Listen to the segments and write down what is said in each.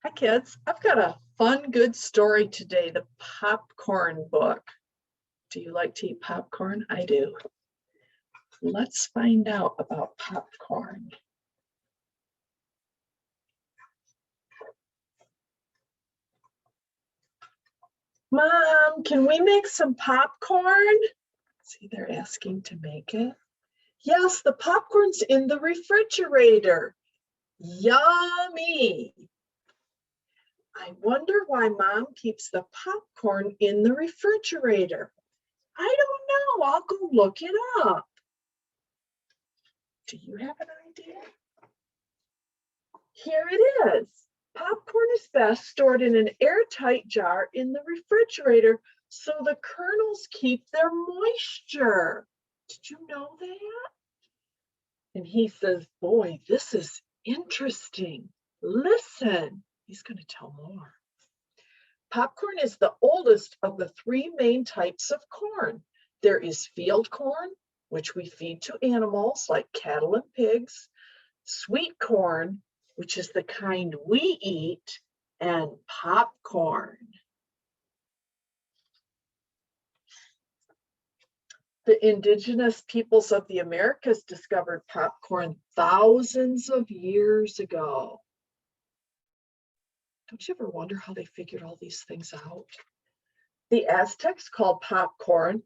Hi kids, I've got a fun, good story today, the popcorn book. Do you like to eat popcorn? I do. Let's find out about popcorn. Mom, can we make some popcorn? See, they're asking to make it. Yes, the popcorn's in the refrigerator. Yummy. I wonder why Mom keeps the popcorn in the refrigerator. I don't know. I'll go look it up. Do you have an idea? Here it is. Popcorn is best stored in an airtight jar in the refrigerator so the kernels keep their moisture. Did you know that? And he says, boy, this is interesting. Listen, he's going to tell more. Popcorn is the oldest of the three main types of corn. There is field corn, which we feed to animals like cattle and pigs, sweet corn, which is the kind we eat, and popcorn. The indigenous peoples of the Americas discovered popcorn thousands of years ago. Don't you ever wonder how they figured all these things out? The Aztecs called popcorn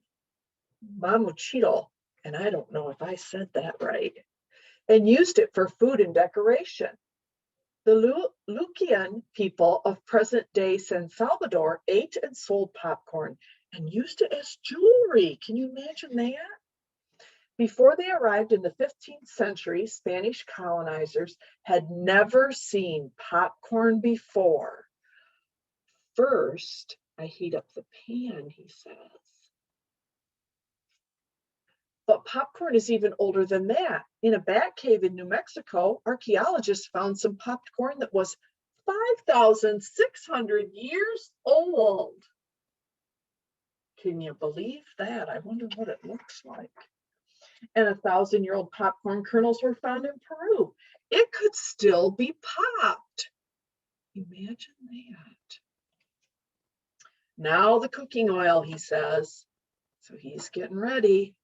mamuchito, and I don't know if I said that right, and used it for food and decoration. The Lucian people of present-day San Salvador ate and sold popcorn and used it as jewelry. Can you imagine that? Before they arrived in the 15th century, Spanish colonizers had never seen popcorn before. First, I heat up the pan, he says. But popcorn is even older than that. In a bat cave in New Mexico, archaeologists found some popcorn that was 5,600 years old. Can you believe that? I wonder what it looks like. And 1,000-year-old popcorn kernels were found in Peru. It could still be popped. Imagine that. Now the cooking oil, he says. So he's getting ready.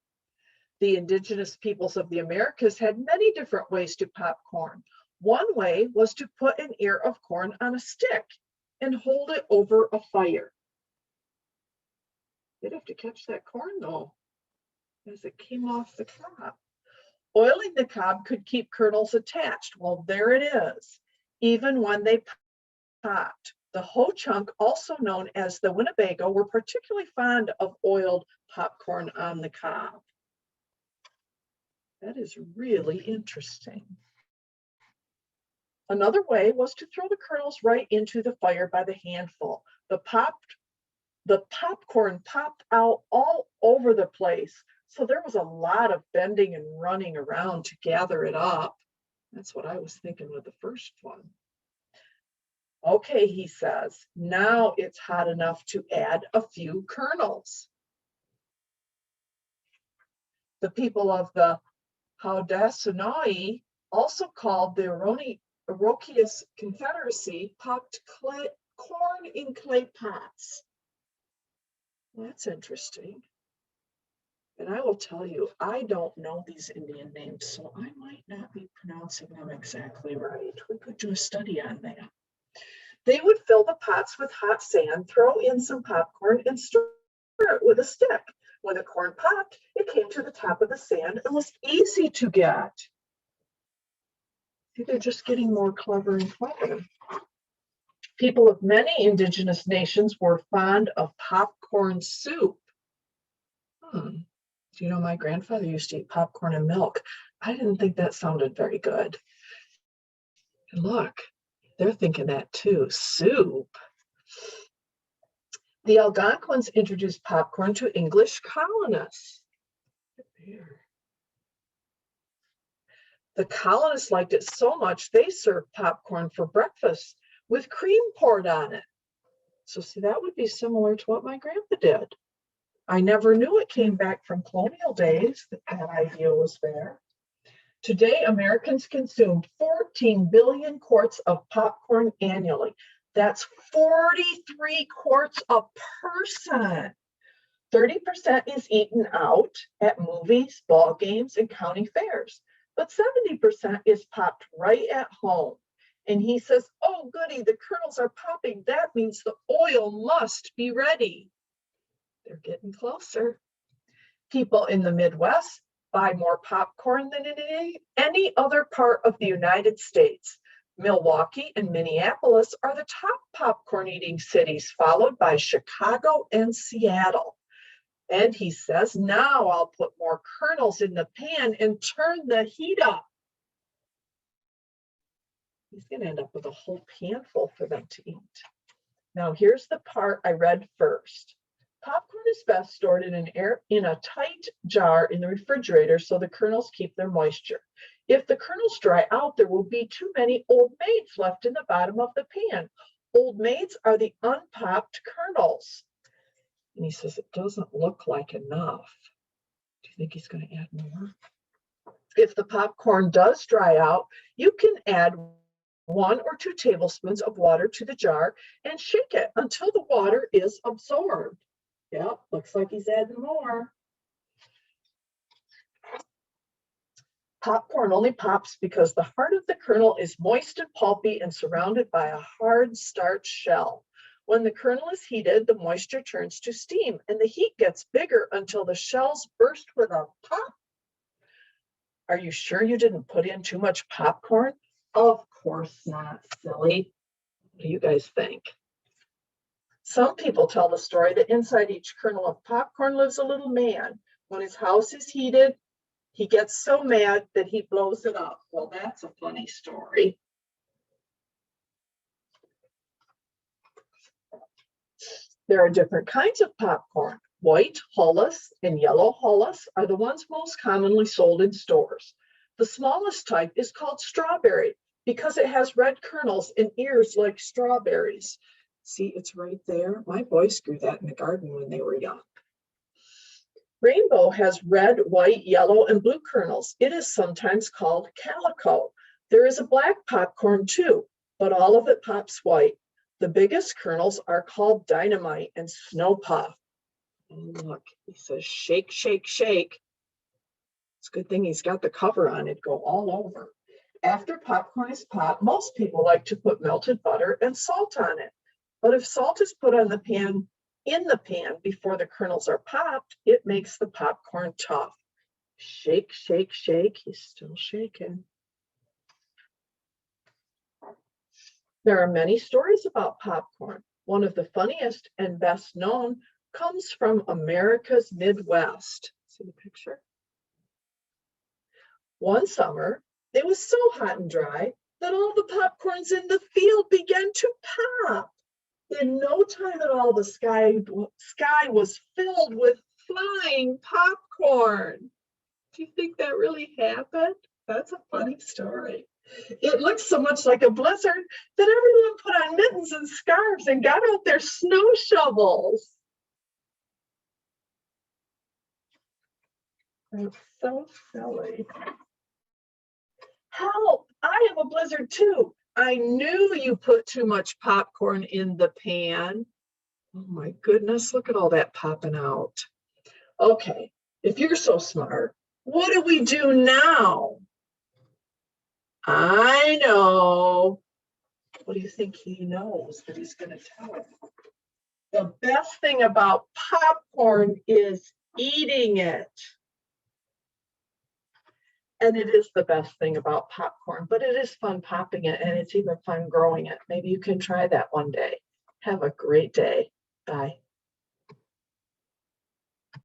The indigenous peoples of the Americas had many different ways to pop corn. One way was to put an ear of corn on a stick and hold it over a fire. They'd have to catch that corn though, as it came off the cob. Oiling the cob could keep kernels attached. Well, there it is, even when they popped. The Ho-Chunk, also known as the Winnebago, were particularly fond of oiled popcorn on the cob. That is really interesting. Another way was to throw the kernels right into the fire by the handful. The popcorn popped out all over the place, so there was a lot of bending and running around to gather it up. That's what I was thinking with the first one. Okay, he says, now it's hot enough to add a few kernels. The people of the Haudenosaunee, also called the Iroquois Confederacy, popped corn in clay pots. That's interesting. And I will tell you, I don't know these Indian names, so I might not be pronouncing them exactly right. We could do a study on that. They would fill the pots with hot sand, throw in some popcorn, and stir it with a stick. When the corn popped, it came to the top of the sand and was easy to get. See, they're just getting more clever and clever. People of many indigenous nations were fond of popcorn soup. Do you know, my grandfather used to eat popcorn and milk. I didn't think that sounded very good. And look, they're thinking that too, soup. The Algonquins introduced popcorn to English colonists. The colonists liked it so much, they served popcorn for breakfast with cream poured on it. So see, that would be similar to what my grandpa did. I never knew it came back from colonial days, that idea was there. Today, Americans consume 14 billion quarts of popcorn annually. That's 43 quarts a person. 30% is eaten out at movies, ball games, and county fairs, but 70% is popped right at home. And he says, oh, goody, the kernels are popping. That means the oil must be ready. They're getting closer. People in the Midwest buy more popcorn than in any other part of the United States. Milwaukee and Minneapolis are the top popcorn eating cities, followed by Chicago and Seattle. And he says, now I'll put more kernels in the pan and turn the heat up. He's going to end up with a whole pan full for them to eat. Now, here's the part I read first. Popcorn is best stored in a tight jar in the refrigerator so the kernels keep their moisture. If the kernels dry out, there will be too many Old Maids left in the bottom of the pan. Old Maids are the unpopped kernels. And he says, it doesn't look like enough. Do you think he's going to add more? If the popcorn does dry out, you can add 1 or 2 tablespoons of water to the jar and shake it until the water is absorbed. Yep, looks like he's adding more. Popcorn only pops because the heart of the kernel is moist and pulpy and surrounded by a hard starch shell. When the kernel is heated, the moisture turns to steam and the heat gets bigger until the shells burst with a pop. Are you sure you didn't put in too much popcorn? Of course not, silly. What do you guys think? Some people tell the story that inside each kernel of popcorn lives a little man. When his house is heated, he gets so mad that he blows it up. Well, that's a funny story. There are different kinds of popcorn. White hulless and yellow hulless are the ones most commonly sold in stores. The smallest type is called strawberry because it has red kernels and ears like strawberries. See, it's right there. My boys grew that in the garden when they were young. Rainbow has red, white, yellow, and blue kernels. It is sometimes called calico. There is a black popcorn too, but all of it pops white. The biggest kernels are called dynamite and snow puff. And look, he says, shake, shake, shake. It's a good thing he's got the cover on. It'd go all over. After popcorn is popped, most people like to put melted butter and salt on it. But if salt is put on the pan, in the pan before the kernels are popped, it makes the popcorn tough. Shake, shake, shake. He's still shaking. There are many stories about popcorn. One of the funniest and best known comes from America's Midwest. See the picture? One summer, it was so hot and dry that all the popcorns in the field began to pop. In no time at all, the sky was filled with flying popcorn. Do you think that really happened? That's a funny story. It looked so much like a blizzard that everyone put on mittens and scarves and got out their snow shovels. That's so silly. Help! I have a blizzard too. I knew you put too much popcorn in the pan. Oh my goodness, look at all that popping out. Okay, if you're so smart, what do we do now? I know. What do you think he knows that he's going to tell us? The best thing about popcorn is eating it. And it is the best thing about popcorn, but it is fun popping it, and it's even fun growing it. Maybe you can try that one day. Have a great day. Bye.